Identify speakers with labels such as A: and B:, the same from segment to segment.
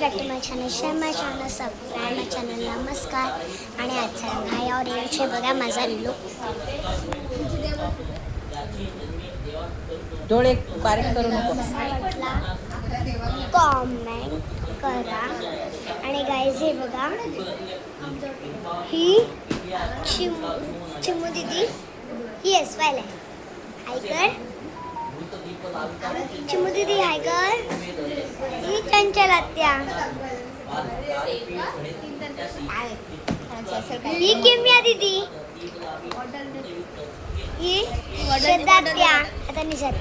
A: Back to my channel. Share my channel, subscribe my channel. नमस्कार. आणि आजचा भायावर येईल बघा माझा लुक.
B: डोळे बारीक करू नको.
A: कसा वाटला कॉमेंट करा. आणि गाईज हे बघा, ही चिमू दीदी ही एसवायला आहे. हाय कर चिमू दीदी, हाय कर. ही चंचल आत्या, ही किम्या दीदी, ही श्रद्धा आत्या आता निशात,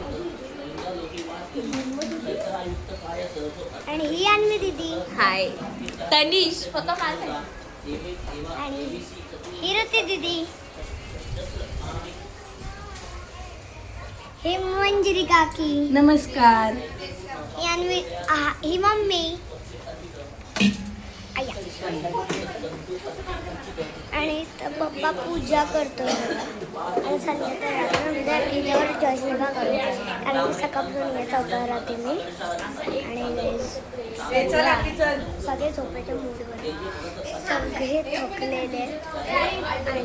A: आणि ही अन्वी दीदी,
C: हाय तनिष फोटो काढ.
A: आणि ही रती दीदी, ही मंजिरी काकी,
C: नमस्कार.
A: ही अन्वी, ही मम्मी, आया. आणि पप्पा पूजा करतो. आणि संध्याकाळी जॉईस नका करू, कारण मी सकाळपासून याचा होता राहते मी. आणि सगळे झोपायच्या मूडवर, सगळे थकलेले. आणि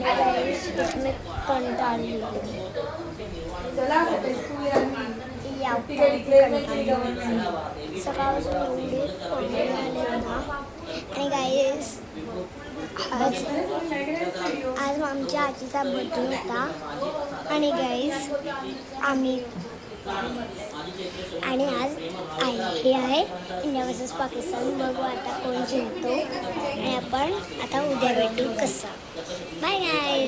A: मी कंटाळली. सकाळपासून एवढे प्रॉब्लेम आले ना. आणि गाईस आज आमच्या आजीचा बर्थडे होता. आणि गाईस आम्ही आणि आज हे आहे इंडिया वर्सेस पाकिस्तान. बघू आता कोण जिंकतो. आणि आपण आता उद्या भेटू कसं. बाय गाईस.